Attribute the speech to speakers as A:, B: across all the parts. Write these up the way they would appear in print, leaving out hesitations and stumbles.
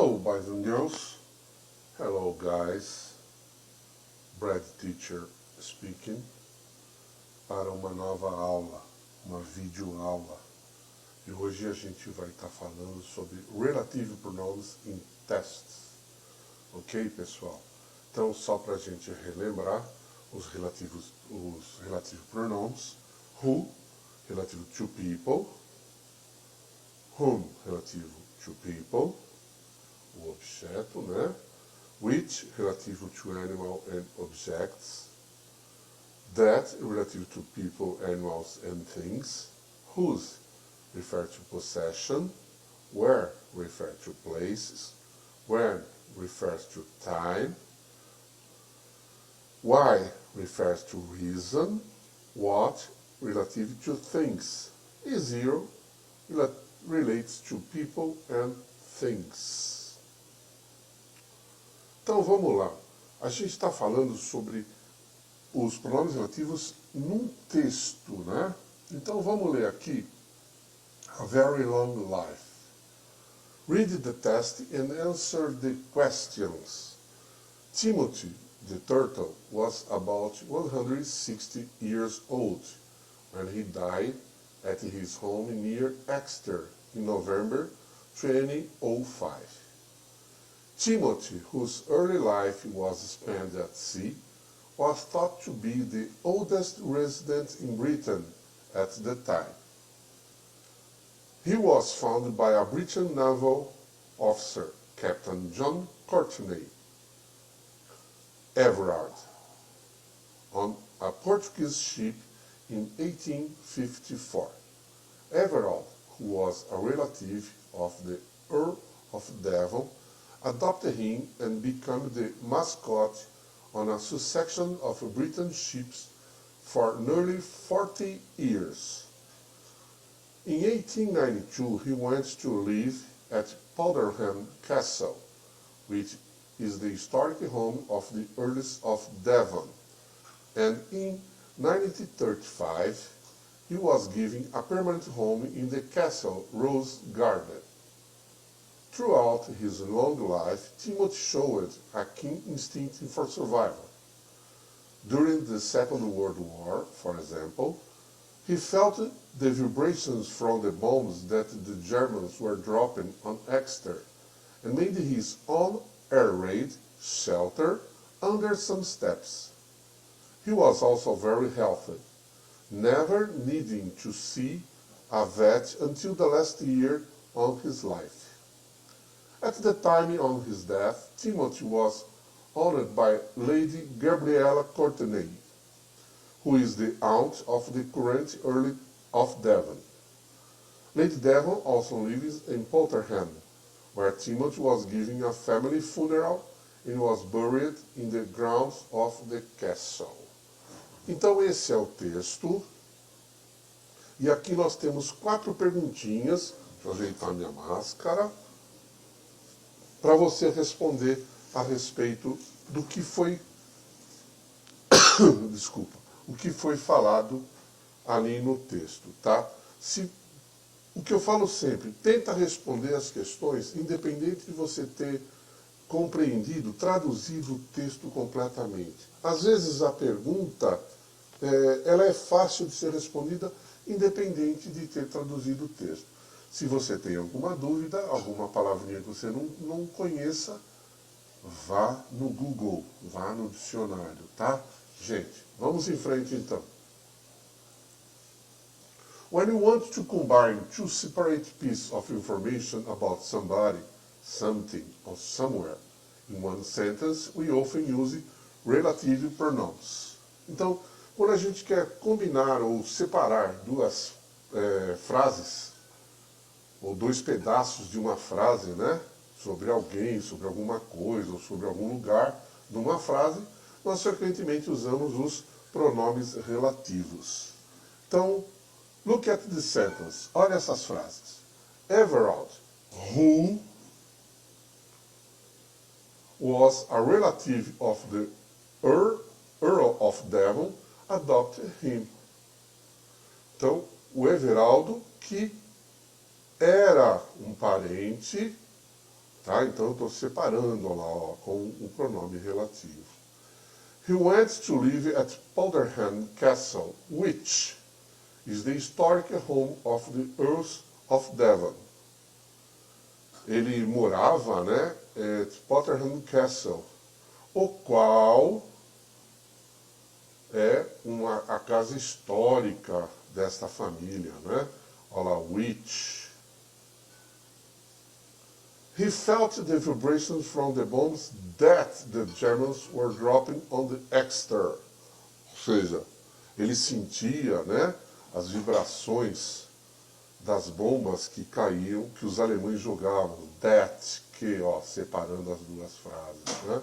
A: Hello, boys and girls. Hello, guys. Brad Teacher speaking para uma nova aula, uma videoaula. E hoje a gente vai estar falando sobre relative pronouns em tests. Ok, pessoal? Então, só para a gente relembrar os relative pronouns. Who, relativo to people. Whom, relativo to people. O objeto, né? Which, relativo to animal and objects. That, relative to people, animals and things. Whose, refer to possession. Where, refer to places. When, refers to time. Why, refers to reason. What, relative to things. E zero, relates to people and things. Então vamos lá. A gente está falando sobre os pronomes relativos num texto, né? Então vamos ler aqui A Very Long Life. Read the test and answer the questions. Timothy, the turtle, was about 160 years old when he died at his home near Exeter in November 2005. Timothy, whose early life was spent at sea, was thought to be the oldest resident in Britain at the time. He was found by a British naval officer, Captain John Courtney Everard, on a Portuguese ship in 1854. Everard, who was a relative of the Earl of Devon, adopted him and became the mascot on a succession of British ships for nearly 40 years. In 1892, he went to live at Powderham Castle, which is the historic home of the Earls of Devon, and in 1935, he was given a permanent home in the castle Rose Garden. Throughout his long life, Timothy showed a keen instinct for survival. During the Second World War, for example, he felt the vibrations from the bombs that the Germans were dropping on Exeter and made his own air raid shelter under some steps. He was also very healthy, never needing to see a vet until the last year of his life. At the time of his death, Timothy was honored by Lady Gabriella Courtenay, who is the aunt of the current Earl of Devon. Lady Devon also lives in Powderham, where Timothy was giving a family funeral and was buried in the grounds of the castle. Então esse é o texto. E aqui nós temos 4 perguntinhas. Deixa eu ajeitar minha máscara. Para você responder a respeito do que foi o que foi falado ali no texto, tá? O que eu falo sempre, tenta responder as questões, independente de você ter compreendido, traduzido o texto completamente. Às vezes a pergunta, ela é fácil de ser respondida, independente de ter traduzido o texto. Se você tem alguma dúvida, alguma palavrinha que você não conheça, vá no Google, vá no dicionário, tá? Gente, vamos em frente então. When you want to combine two separate pieces of information about somebody, something, or somewhere in one sentence, we often use relative pronouns. Então, quando a gente quer combinar ou separar duas frases, ou 2 pedaços de uma frase, né? Sobre alguém, sobre alguma coisa, ou sobre algum lugar, numa frase, nós frequentemente usamos os pronomes relativos. Então, look at the sentence. Olha essas frases. Everard, who was a relative of the Earl of Devon, adopted him. Então, o Everaldo, que era um parente Tá? Então eu estou separando lá, ó, com o pronome relativo. He went to live at Powderham Castle, which is the historic home of the Earls of Devon. Ele morava, né, at Powderham Castle, o qual é a casa histórica desta família, né? Olha lá, which. He felt the vibrations from the bombs that the Germans were dropping on the Exeter. Ou seja, ele sentia, né, as vibrações das bombas que caíam, que os alemães jogavam. That, que, ó, separando as duas frases, né?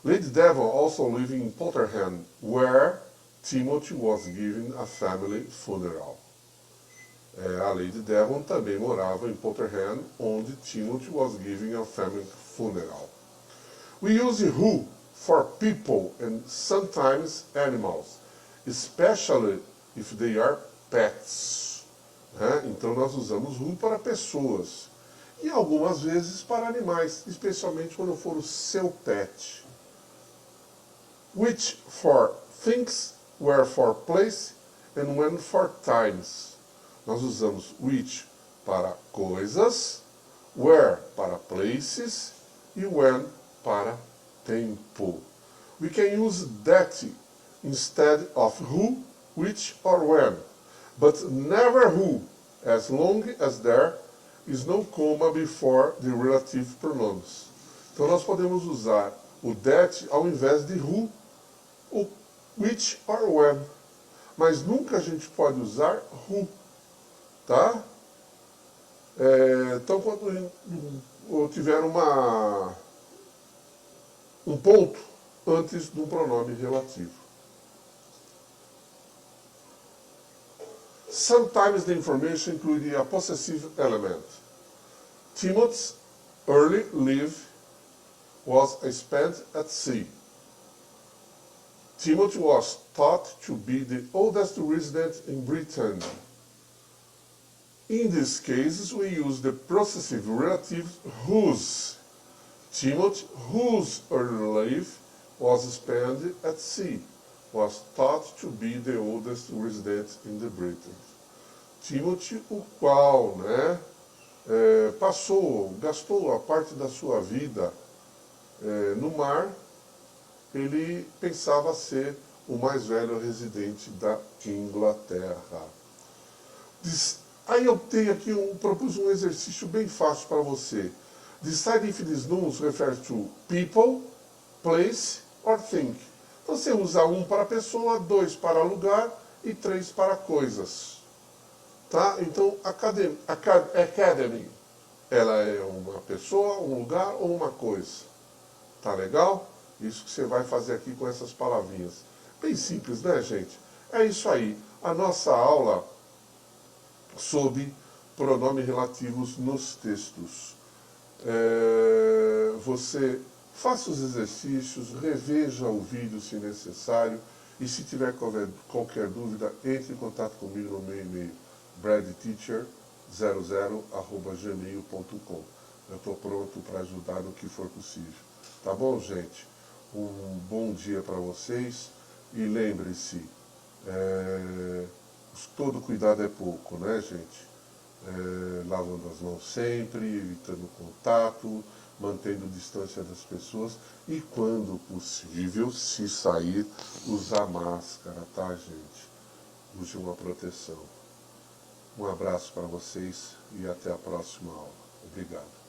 A: Lady Devon also lived in Powderham, where Timothy was giving a family funeral. A Lady Devon também morava em Powderham, onde Timothy was giving a family funeral. We use who for people and sometimes animals, especially if they are pets. Então nós usamos who para pessoas e algumas vezes para animais, especialmente quando for o seu pet. Which for things, where for place, and when for times. Nós usamos which para coisas, where para places e when para tempo. We can use that instead of who, which or when, but never who, as long as there is no comma before the relative pronouns. Então nós podemos usar o that ao invés de who, o which or when, mas nunca a gente pode usar who, tá? Então quando eu tiver um ponto antes de um pronome relativo. Sometimes the information includes a possessive element. Timothy's early life was spent at sea. Timothy was thought to be the oldest resident in Britain. In these cases, we use the possessive relative whose. Timothy, whose early life was spent at sea, was thought to be the oldest resident in the Britain. Timothy, o qual, né, gastou a parte da sua vida no mar, ele pensava ser o mais velho residente da Inglaterra. Aí eu tenho aqui, propus um exercício bem fácil para você. Decide if these nouns refer to people, place or thing. Então você usa um para pessoa, dois para lugar e três para coisas. Tá? Então, academy, ela é uma pessoa, um lugar ou uma coisa. Tá legal? Isso que você vai fazer aqui com essas palavrinhas. Bem simples, né, gente? É isso aí. A nossa aula sobre pronomes relativos nos textos. Você faça os exercícios, reveja o vídeo se necessário e se tiver qualquer dúvida, entre em contato comigo no meu e-mail bradteacher00@gmail.com. Eu estou pronto para ajudar no que for possível. Tá bom, gente? Um bom dia para vocês e lembre-se, todo cuidado é pouco, né, gente? Lavando as mãos sempre, evitando contato, mantendo distância das pessoas e, quando possível, se sair, usar máscara, tá, gente? Use uma proteção. Um abraço para vocês e até a próxima aula. Obrigado.